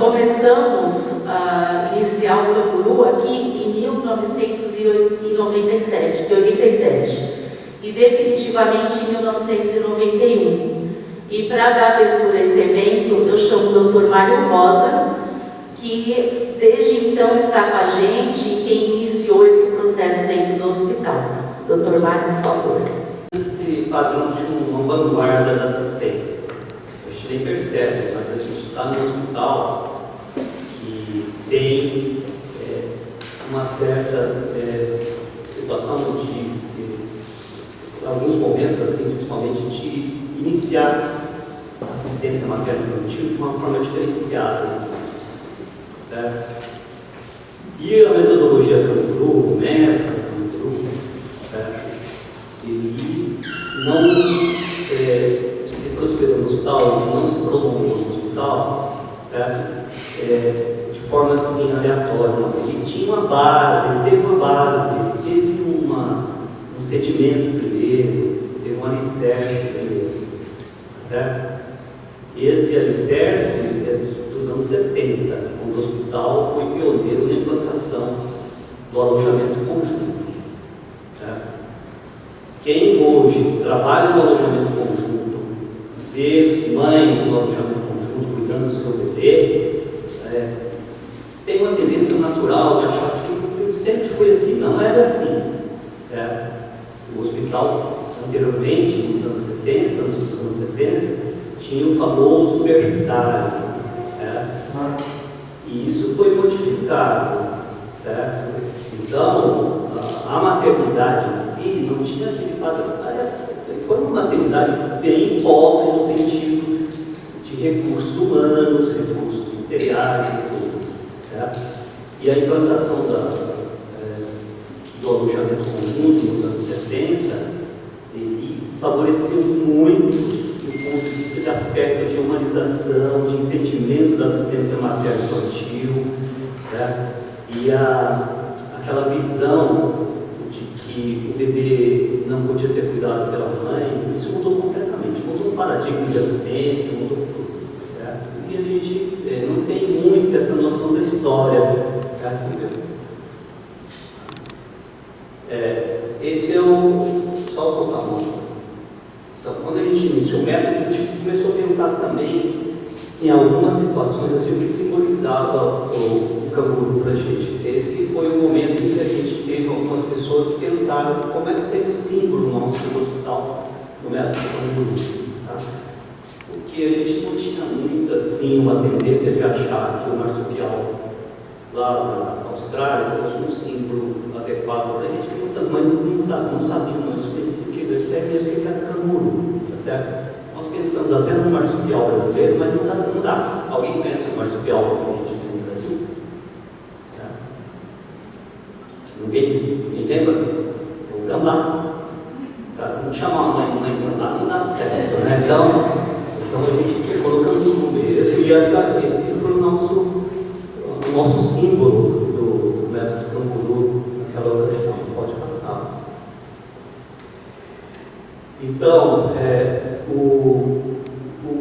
começamos a iniciar o Canguru aqui em 1987 e definitivamente em 1991. E para dar abertura a esse evento, eu chamo o Dr. Mário Rosa, que desde então está com a gente e quem iniciou esse processo dentro do hospital. Dr. Mário, por favor. Esse padrão de uma vanguarda da assistência, a gente nem percebe, mas a gente está no hospital que tem uma certa situação de alguns momentos, assim, principalmente de iniciar a assistência materno-infantil de uma forma diferenciada, certo? E a metodologia Canguru, o método Canguru, certo? Ele não se prosperou no hospital, ele não se prolongou no hospital, certo? De forma assim aleatória, não. Ele tinha uma base, ele teve uma base, ele teve um sedimento primeiro, teve um alicerce primeiro, certo? Esse alicerce é dos anos 70, quando o hospital foi pioneiro na implantação do alojamento conjunto, certo? Quem hoje trabalha no alojamento conjunto, vê mães no alojamento conjunto cuidando do seu bebê, tem uma tendência natural de achar que sempre foi assim. Não era assim, certo? O hospital, anteriormente, nos anos 70, tinha o famoso berçário, certo? E isso foi modificado, certo? Então, a maternidade em si não tinha aquele padrão. Foi uma maternidade bem pobre no sentido de recursos humanos, recursos materiais e tudo, certo? E a implantação do alojamento conjunto nos anos 70, ele favoreceu muito do ponto de vista de aspecto de humanização, de entendimento da assistência materno-infantil, certo? E aquela visão de que o bebê não podia ser cuidado pela mãe, isso mudou completamente, mudou o paradigma de assistência, mudou tudo, certo? E a gente não tem muito essa noção da história, certo? Esse é só o protagonista. Então, quando a gente iniciou o método, a gente começou a pensar também em algumas situações assim, o que simbolizava o Canguru para a gente. Esse foi o momento em que a gente teve algumas pessoas que pensaram como é que seria o símbolo nosso do hospital, no método Canguru. Tá? Porque a gente não tinha muito assim uma tendência de achar que o marsupial lá na Austrália fosse um símbolo adequado para a gente, que muitas mães não sabiam, não conheciam até mesmo que era canguru, tá certo? Nós pensamos até no marsupial brasileiro, mas não dá. Alguém conhece o marsupial que a gente tem no Brasil? Certo? Ninguém lembra? O gambá. Tá? Não chamar a mãe de gambá, não dá certo, né? Então a gente foi colocando tudo mesmo, e esse foi o nosso símbolo do método Canguru naquela ocasião. Pode passar. Então, o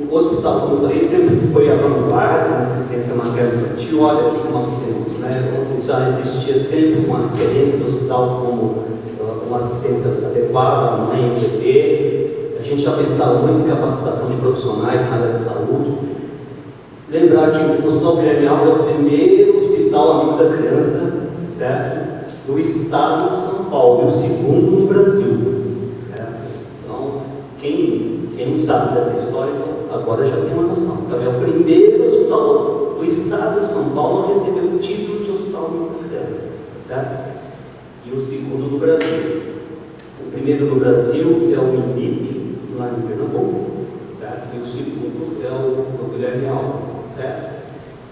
hospital, como eu falei, sempre foi a vanguarda na assistência materno-infantil. Olha aqui que nós temos, né? Já existia sempre uma referência do hospital como uma assistência adequada à mãe e ao bebê. A gente já pensava muito em capacitação de profissionais na área de saúde. Lembrar que o Hospital Guilherme Alves é o primeiro hospital amigo da criança, certo? Do estado de São Paulo, e o segundo no Brasil. Quem não sabe dessa história, agora já tem uma noção. Então, é o primeiro hospital do estado de São Paulo a receber o título de hospital amigo da criança, certo? E o segundo no Brasil. O primeiro no Brasil é o INIP, lá em Pernambuco, certo? E o segundo é o Guilherme Alves, certo?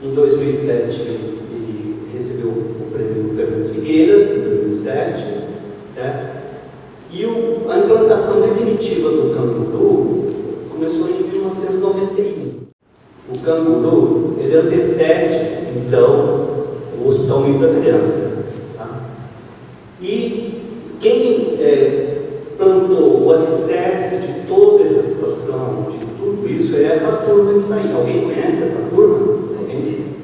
Em 2007, ele recebeu o prêmio Fernandes Figueiras, em 2007, certo? E a implantação definitiva do Canguru começou em 1991. O Canguru, ele antecede, então, o Hospital Amigo da Criança. Tá? E quem plantou o alicerce de toda essa situação, de tudo isso, é essa turma que está aí. Alguém conhece essa turma? Alguém?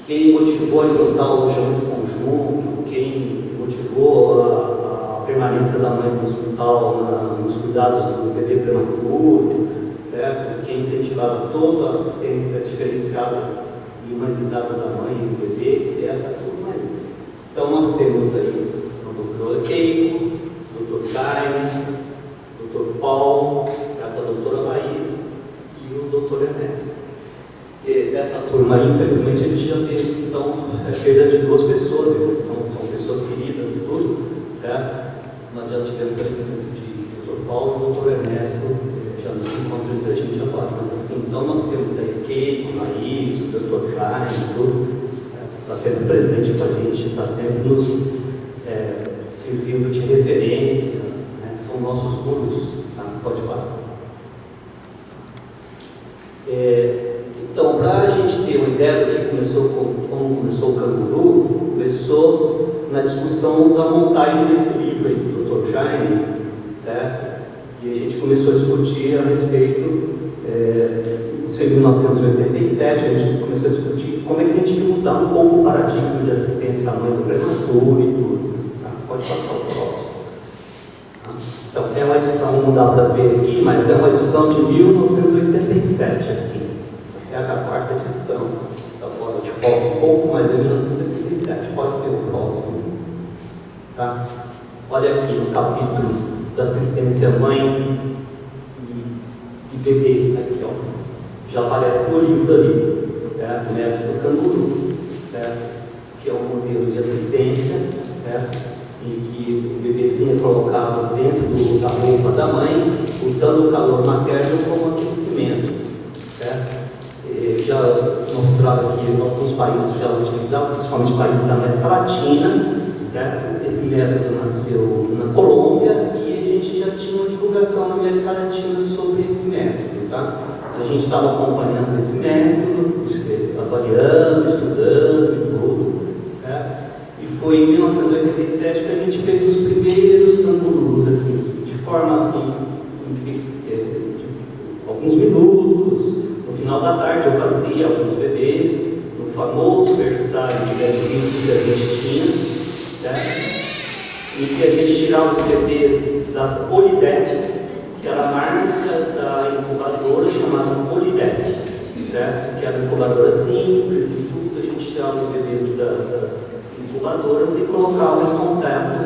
quem motivou a implantar o alojamento conjunto, quem motivou a permanência da mãe no hospital, nos cuidados do bebê prematuro, certo? Quem incentivava toda a assistência diferenciada e humanizada da mãe e do bebê, é essa turma aí. Então nós temos aí o doutor Keiko, o doutor Jaime, o doutor Paulo, a doutora Laís e o doutor Ernesto. E dessa turma aí, infelizmente, a gente já teve, então, a perda de 2 pessoas, então são pessoas queridas e tudo, certo? Nós já tivemos o falecimento de doutor Paulo e doutor Ernesto, já não se encontra entre a gente agora, mas assim, então nós temos aí Keiko, Laís, o doutor Jaime e tudo, está sempre presente com a gente, está sempre nos servindo de referência, né? São nossos gurus, tá? Pode passar. Então, para a gente ter uma ideia do que começou, como começou o Canguru, começou na discussão da montagem desse livro aí do Dr. Jaime, certo? E a gente começou a discutir a respeito, isso em 1987, a gente começou a discutir como é que a gente ia mudar um pouco o paradigma de assistência à mãe do prematuro e tudo. Tá? Pode passar o próximo. Tá? Então, é uma edição, não dá para ver aqui, mas é uma edição de 1987 aqui. Essa é a 4ª edição. Está fora de foco um pouco, mas é 1987. Pode ver o próximo. Tá? Olha aqui no capítulo da assistência mãe e bebê. Aqui, ó. Já aparece no livro ali, certo? O método Canguru, certo? Que é um modelo de assistência, certo? Em que o bebezinho é colocado dentro da roupa da mãe, usando o calor materno como aquecimento, certo? Já mostrado aqui, alguns países já utilizavam, principalmente países da América Latina, certo? Esse método nasceu na Colômbia e a gente já tinha uma divulgação na América Latina sobre esse método, tá? A gente estava acompanhando esse método, avaliando, estudando e tudo, certo? E foi em 1987 que a gente fez os primeiros cangurus, assim, de forma assim, alguns minutos. No final da tarde eu fazia alguns bebês, no famoso berçário de bebês que a gente tinha, certo? Em que a gente tirava os bebês das polidetes, que era a marca da incubadora chamada Polidete, certo? Que era uma incubadora simples e tudo, a gente tirava os bebês das incubadoras e colocava em contato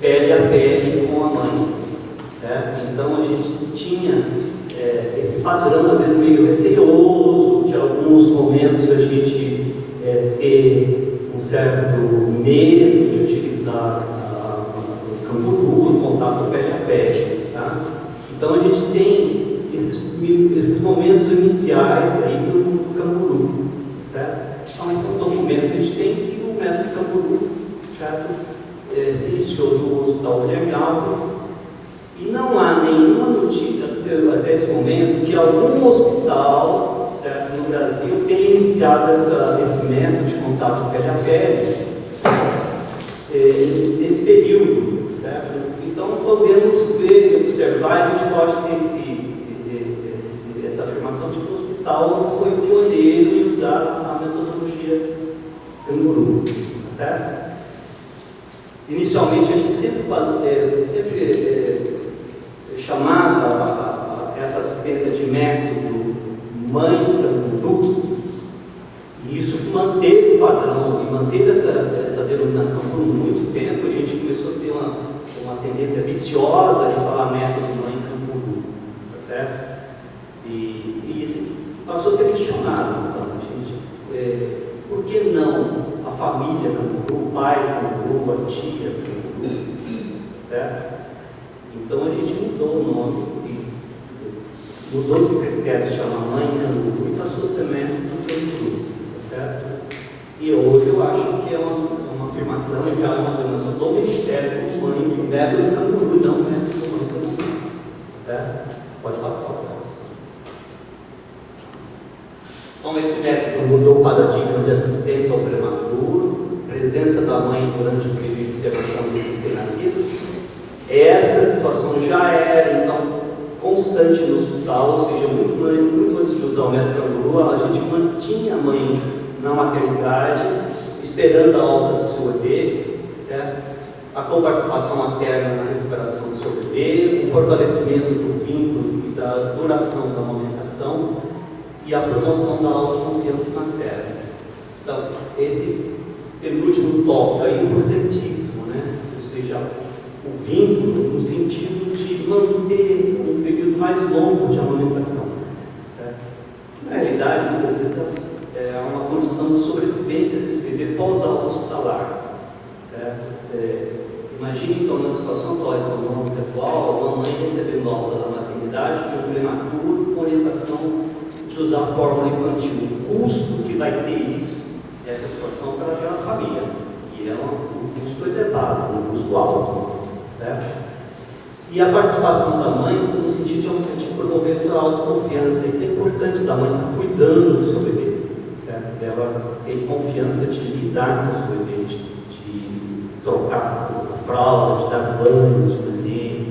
pele a pele com a mãe, certo? Então a gente tinha esse padrão, às vezes meio receioso, de alguns momentos a gente ter um certo medo de utilizar o canguru, o contato pele a pele, tá? Então a gente tem esses momentos iniciais aí do canguru, certo? Então esse é um documento que a gente tem que o método canguru, certo? Se iniciou no Hospital William Galvin e não há nenhuma notícia até esse momento que algum hospital, certo, no Brasil tenha iniciado esse método de contato pele a pele, nesse período, certo? Então podemos ver e observar, a gente pode ter essa afirmação de que o hospital foi pioneiro em usar a metodologia canguru, certo? Inicialmente a gente sempre chamava essa assistência de método mãe canguru, e isso manteve o padrão e manteve essa denominação por muito tempo. A gente começou a ter uma tendência viciosa de falar método mãe canguru, tá certo? E isso passou a ser questionado. Então, por que não a família canguru, o pai canguru, a tia canguru, certo? Então a gente mudou o nome, mudou esse critério, se chama mãe canguru e passou a ser método canguru, tá certo? E hoje eu acho que é uma afirmação, já é uma afirmação do Ministério do mãe, método canguru, não método mãe canguru, tá certo? Pode passar o próximo. Então esse método mudou o paradigma de assistência ao prematuro, presença da mãe durante o período de internação do recém-nascido. Essa situação já era, então, constante no hospital, ou seja, muito antes de usar o método canguru, a gente mantinha a mãe na maternidade, esperando a alta do seu bebê, certo? A coparticipação materna na recuperação do seu bebê, o fortalecimento do vínculo e da duração da amamentação e a promoção da autoconfiança materna. Então, esse penúltimo tópico é importantíssimo, né? Ou seja, o vínculo no sentido de manter um período mais longo de amamentação. Certo? Na realidade, muitas vezes é uma condição de sobrevivência desse bebê pós-alta hospitalar. Certo? Imagine então na situação atual econômica atual, a mamãe recebendo alta da maternidade de um prematuro com orientação de usar a fórmula infantil. O custo que vai ter isso, essa situação para aquela família, que é um custo elevado, um custo alto, certo? E a participação da mãe no sentido de promover sua autoconfiança. Isso é importante, da mãe estar cuidando do seu bebê, certo? Ela tem confiança de lidar com o seu bebê, de trocar a fralda, de dar banho no seu bebê.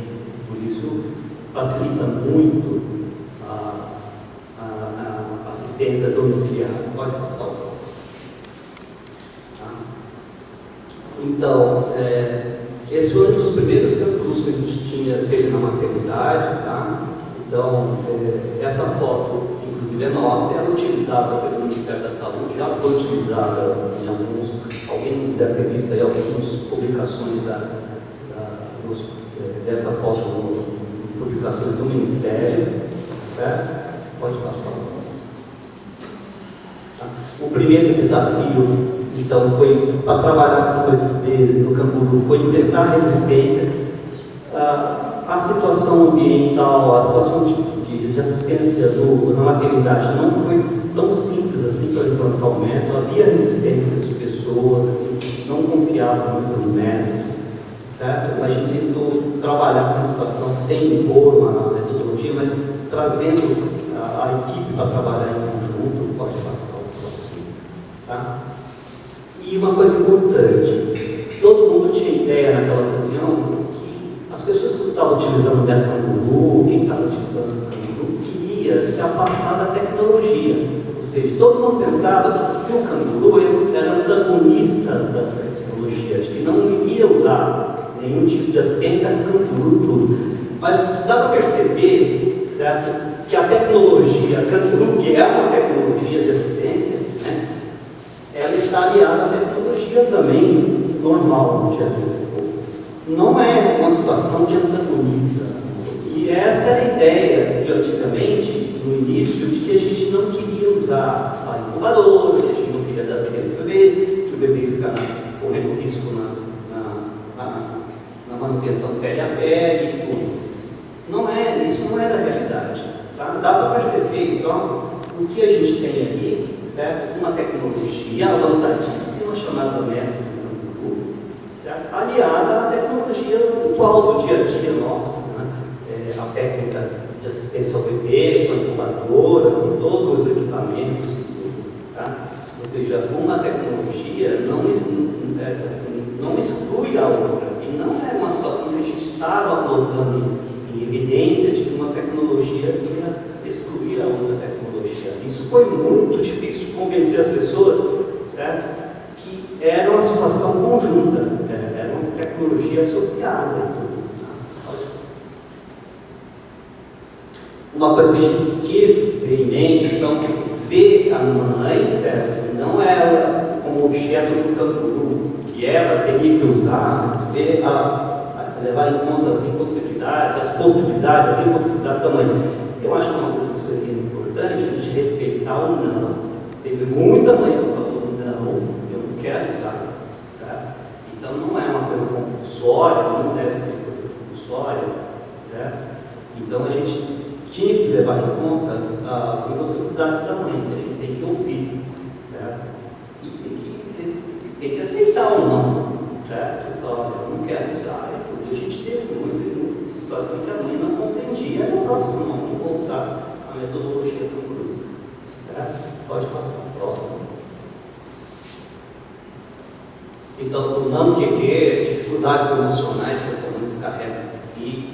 Por isso facilita muito a assistência domiciliar. Pode passar o próximo. Então, esse foi um dos primeiros campus que a gente teve na maternidade, tá? Então, essa foto, inclusive, é nossa, ela é utilizada pelo Ministério da Saúde, já foi utilizada em alguém deve ter visto aí algumas publicações dessa foto, publicações do Ministério, certo? Pode passar os nossos. Tá? O primeiro desafio, então, foi para trabalhar com o UFB no Camburu, foi enfrentar a resistência, a situação ambiental, a situação de assistência na maternidade não foi tão simples assim para implantar o método. Havia resistências de pessoas, assim, não confiavam muito no método, certo? A gente tentou trabalhar com a situação sem impor uma metodologia, mas trazendo a equipe para trabalhar em conjunto. Pode passar o próximo, tá? E uma coisa importante, todo mundo tinha ideia naquela ocasião que as pessoas que estavam utilizando o método Camburu, quem estava utilizando o Camburu, queria se afastar da tecnologia. Ou seja, todo mundo pensava que o Camburu era antagonista da tecnologia, de que não iria usar nenhum tipo de assistência no Camburu tudo. Mas dá para perceber, certo, que a tecnologia Camburu, que é uma tecnologia de assistência, né, ela está aliada à tecnologia também normal no dia a dia. Não é uma situação que antagoniza. E essa era a ideia de antigamente, no início, de que a gente não queria usar a incubadora, que a gente não queria dar assistência ao bebê, que o bebê fica correndo risco na manutenção de pele a pele e tudo. Isso não é da realidade. Tá? Dá para perceber, então, o que a gente tem ali, certo? Uma tecnologia avançadíssima chamada método Camburu, certo? Aliada à tecnologia atual do dia a dia nossa, né? A técnica de assistência ao bebê, com a incubadora, com todos os equipamentos e tudo, tá? Ou seja, uma tecnologia não exclui a outra, e não é uma situação que a gente estava colocando em evidência de que uma tecnologia ia excluir a outra tecnologia. Isso foi muito difícil de convencer as pessoas, certo? Que era uma situação conjunta, era uma tecnologia associada. Uma coisa que a gente tinha que ter em mente, então, ver a mãe, certo? Não ela como objeto do Camburu, que ela teria que usar, mas ver levar em conta as impossibilidades, as possibilidades, as impossibilidades da mãe. Eu acho que é uma coisa que seria importante a gente respeitar o não. Teve muita mãe que falou, não, eu não quero usar, certo? Então não é uma coisa compulsória, não deve ser coisa compulsória, certo? Então a gente tinha que levar em conta as impossibilidades da mãe, que a gente tem que ouvir, certo? E tem que aceitar ou não, certo? Falar, eu não quero usar, a gente teve muita situação que a mãe não compreendia, ela falava assim, não vou usar a metodologia do grupo, certo? Pode passar a próxima. Então, o não querer, dificuldades emocionais que essa mãe carrega em si,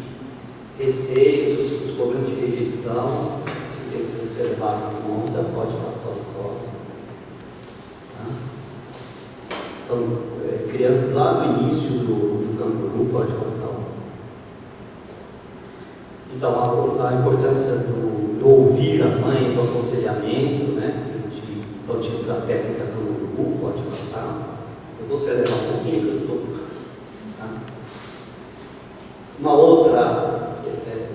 receios, os problemas de rejeição, você tem que observar em conta, pode passar o próximo. São crianças lá do início do canguru, pode passar. Então, a importância do ouvir a mãe, do aconselhamento, né? De utilizar a técnica canguru, pode passar. Eu vou acelerar um pouquinho, que eu estou... Tá? Uma outra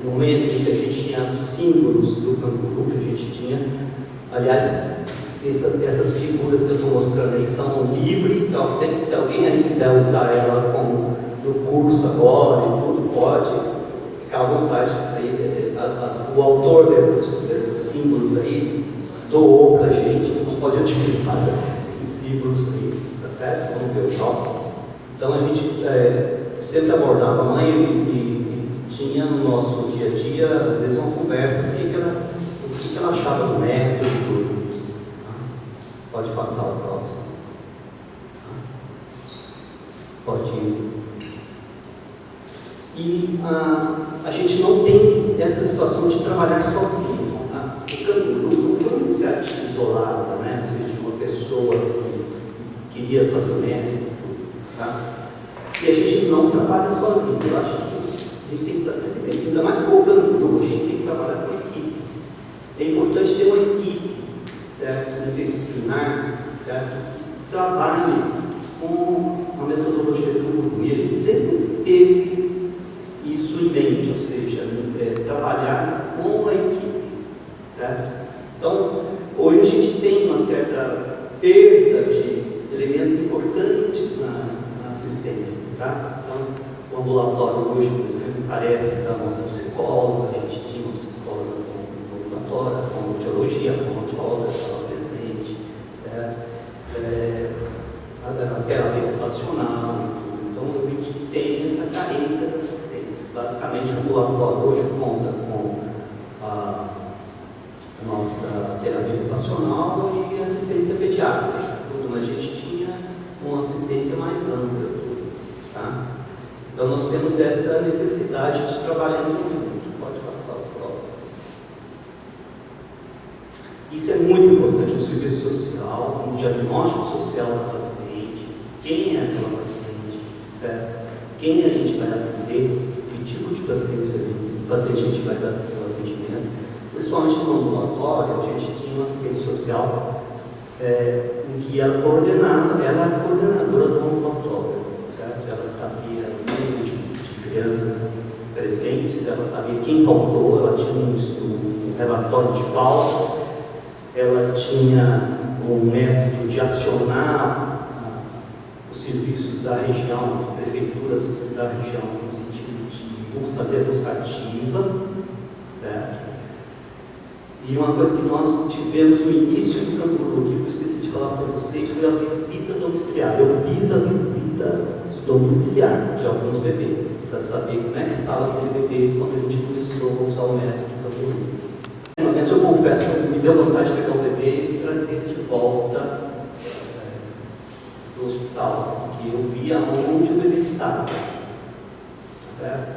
momento em que a gente tinha símbolos do canguru, que a gente tinha, aliás, essas figuras que eu estou mostrando aí são livres, então se alguém aí quiser usar ela como no curso agora e tudo, pode ficar à vontade. Isso aí, o autor desses símbolos aí doou para a gente, não pode utilizar esses símbolos aí, tá certo? Vamos ver o próximo. Então a gente sempre abordava a mãe e tinha no nosso dia a dia, às vezes, uma conversa do que ela achava do método e tudo. Pode passar o próximo. Pode ir. E a gente não tem essa situação de trabalhar sozinho. Tá? O canguru não foi uma iniciativa isolada, né? Ou seja, de uma pessoa que queria fazer o método. Tá? E a gente não trabalha sozinho. Eu acho que a gente tem que estar sempre bem. Ainda mais com o canguru, a gente tem que trabalhar com equipe. É importante ter uma equipe, certo? Interdisciplinar, certo? Que trabalhe com a metodologia do canguru. E a gente sempre teve isso em mente, ou seja, trabalhar com a equipe, certo? Então, hoje a gente tem uma certa perda de elementos importantes na assistência, tá? Então, o ambulatório hoje, por exemplo, carece da nossa psicóloga, a gente tinha uma psicóloga no ambulatório, a fonoaudiologia, a fonoaudióloga estava presente, certo? A terapia ocupacional, então a gente tem essa carência da assistência. Basicamente, o ambulatório hoje conta com a nossa terapia ocupacional e assistência pediátrica, tudo, mas a gente tinha uma assistência mais ampla, tudo, tá? Então, nós temos essa necessidade de trabalhar em conjunto. Pode passar o próximo. Isso é muito importante, o serviço social, o diagnóstico social do paciente, quem é aquela paciente, certo? Quem a gente vai atender, que tipo de paciente a gente vai dar pelo atendimento. Principalmente no ambulatório, a gente tinha uma assistente social em que ela era coordenadora do ambulatório, certo? Ela sabia o número de crianças presentes, ela sabia quem faltou, ela tinha um relatório de falta, ela tinha um método de acionar os serviços da região, prefeituras da região, no sentido de fazer a busca ativa, certo? E uma coisa que nós tivemos no início do canguru, que eu esqueci de falar para vocês, foi a visita domiciliar. Eu fiz a visita domiciliar de alguns bebês, para saber como é que estava aquele bebê quando a gente começou a usar o método canguru. No momento, eu confesso que me deu vontade de pegar o bebê e trazer ele de volta do hospital, porque eu via onde o bebê estava, certo?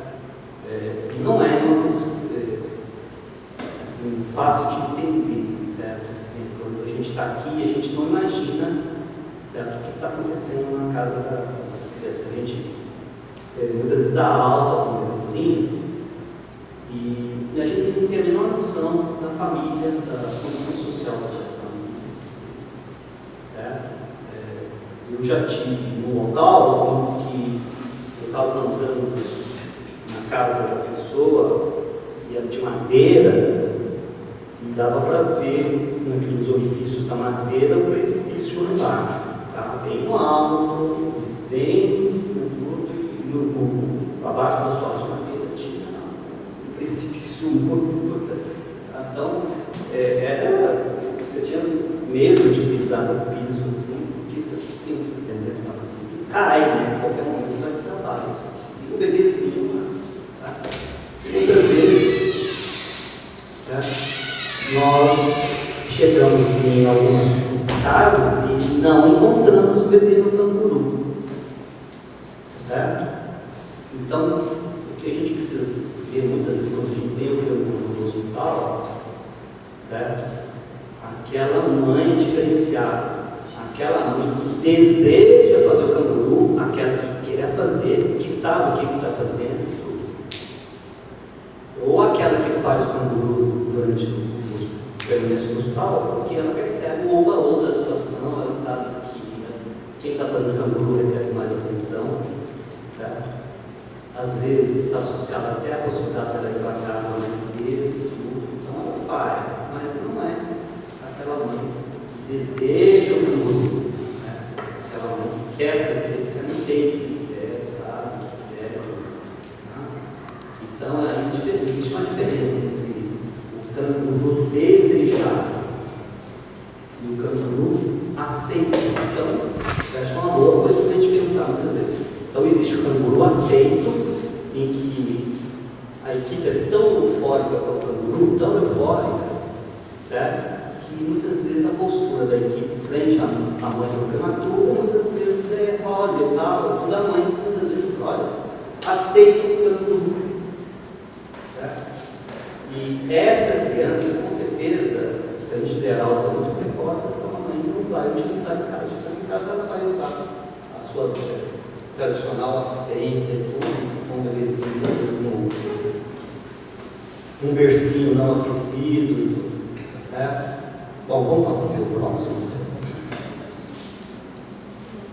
Não é uma coisa assim, fácil de entender, certo? Assim, quando a gente está aqui, a gente não imagina, certo, o que está acontecendo na casa da criança. A gente muitas vezes dá alta para um bebezinho e a gente não tem a menor noção da família, da condição social da família, certo? Eu já tive um local em que eu estava andando na casa da pessoa e era de madeira e dava para ver naqueles orifícios da madeira o precipício lá embaixo, tá? Bem no alto, bem abaixo da sua madeira tinha um precipício muito importante. Então, eu tinha medo de pisar no piso assim, porque você pensa, entendeu? Assim, cai, né? Em qualquer momento vai desabar isso. E o bebezinho, tá? E muitas vezes, tá? Nós chegamos em algumas casas e não encontramos o bebê no canguru, certo? Então, o que a gente precisa ver muitas vezes quando a gente tem o canguru no hospital, certo? Aquela mãe diferenciada, aquela mãe que deseja fazer aquela que quer fazer, que sabe o que está fazendo, ou aquela que faz o canguru durante o permanência no hospital, porque ela percebe o oba-oba da situação, ela sabe que quem está fazendo canguru recebe mais atenção, tá? Às vezes está associado até a possibilidade dela ir para casa mais cedo, então ela faz, mas não é aquela mãe que deseja o canguru, né? Aquela mãe que quer fazer, que não entende o que é, sabe o que é. Tá? Então existe uma diferença entre o canguru desejado e o canguru aceito. Então, eu acho uma boa coisa para a gente pensar muitas vezes. Então, existe o canguru aceito, em que a equipe é tão eufórica com o canguru, tão eufórica, certo? Que muitas vezes a postura da equipe frente à mãe do prematuro, muitas vezes é olha e tal, da mãe, muitas vezes, olha, aceita o canguru, certo? E essa criança, com certeza, se a gente der alta muito precoce, essa mãe não vai utilizar em casa, porque em casa ela vai usar a sua tradicional assistência, com um bebezinho, às vezes um bercinho não aquecido, tá certo? Bom, vamos fazer o próximo.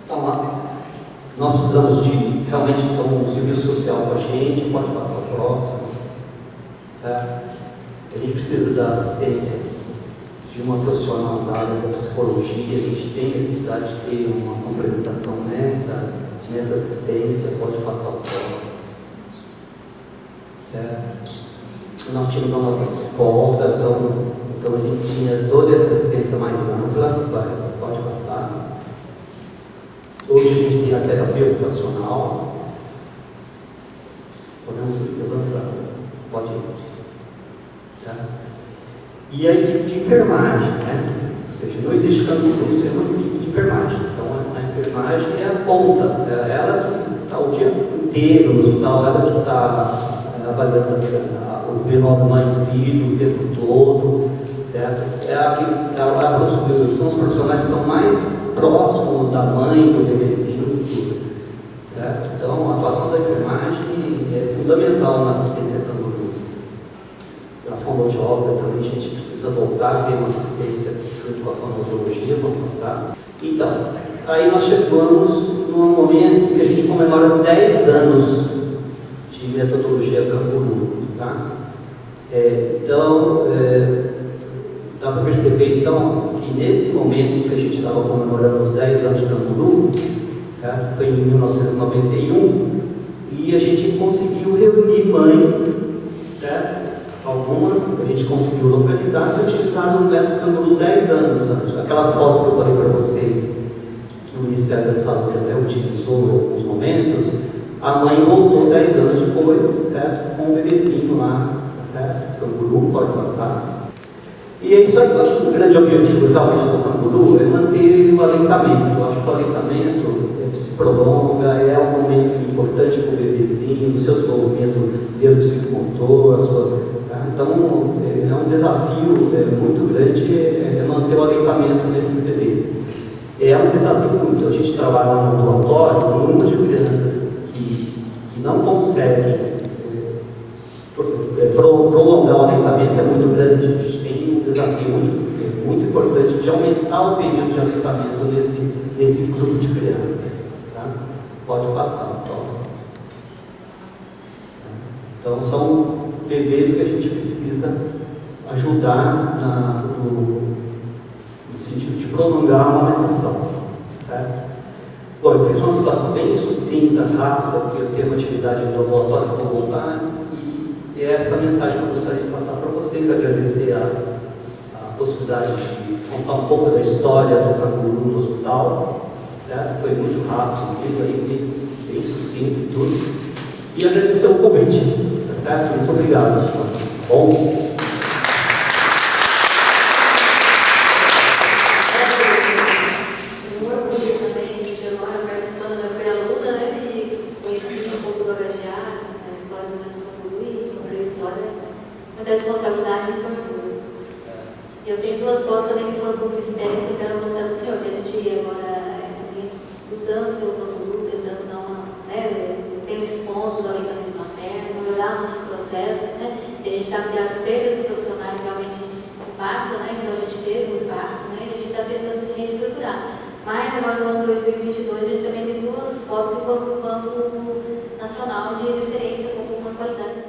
Então, nós precisamos de realmente um serviço social com a gente, pode passar o próximo, certo? A gente precisa da assistência de uma profissional da área da psicologia, a gente tem necessidade de ter uma complementação nessa assistência, pode passar o próximo. Nós tínhamos a nossa psicóloga, então a gente tinha toda essa assistência mais ampla, pode passar. Hoje a gente tem a terapia ocupacional, podemos avançar, pode ir. Tá? E a equipe de enfermagem, né? Ou seja, não existe canguru sem uma equipe de enfermagem. Então a enfermagem é a ponta, é ela que está o dia inteiro no hospital, ela que está avaliando o binomio do indivíduo o tempo todo, certo? São os profissionais que estão mais próximos da mãe, do bebezinho, certo? Então a atuação da enfermagem é fundamental na assistência canguru. Na fonoaudióloga também a gente precisa voltar a ter uma assistência junto com a fonoaudiologia, vamos passar. Então, aí nós chegamos num momento que a gente comemora 10 anos de metodologia canguru, tá? Dá para perceber então que nesse momento em que a gente estava comemorando os 10 anos de canguru, certo? Foi em 1991, e a gente conseguiu reunir mães, certo? Algumas a gente conseguiu localizar e utilizaram o método canguru 10 anos antes. Aquela foto que eu falei para vocês, que o Ministério da Saúde até utilizou em alguns momentos, a mãe voltou 10 anos depois, certo? Com o bebezinho lá, certo? Canguru, pode passar. E é isso aí, eu acho que o grande objetivo realmente do canguru é manter o aleitamento. Eu acho que o aleitamento se prolonga, é um momento importante para o bebezinho, no seu desenvolvimento neuropsicomotor, tá? Então é um desafio muito grande manter o aleitamento nesses bebês. É um desafio muito, a gente trabalha no ambulatório, o número de crianças que não conseguem prolongar o aleitamento é muito grande. A gente tem um desafio muito importante de aumentar o período de aleitamento nesse grupo de crianças. Tá? Pode passar, próximo. Então são bebês que a gente precisa ajudar no sentido de prolongar a amamentação, certo? Bom, eu fiz uma situação bem sucinta, rápida, porque eu tenho uma atividade do ambulatório que eu vou voltar, e é essa a mensagem que eu gostaria de passar para vocês, agradecer a possibilidade de contar um pouco da história do canguru no hospital, certo? Foi muito rápido, bem sucinto e tudo, e agradecer o convite, tá certo? Muito obrigado. Bom. Responsabilidade do canguru. Eu tenho duas fotos também que foram para o Ministério que eu quero mostrar para o senhor, que a gente agora lutando pelo canguru, tentando dar né, tem esses pontos do aleitamento materno, melhorar nossos processos, né, e a gente sabe que as perdas de profissionais realmente impactam, né, então a gente teve um impacto, né, e a gente está tentando se reestruturar. Mas agora no ano 2022 a gente também tem 2 fotos que foram para o Banco Nacional de Referência com uma qualidade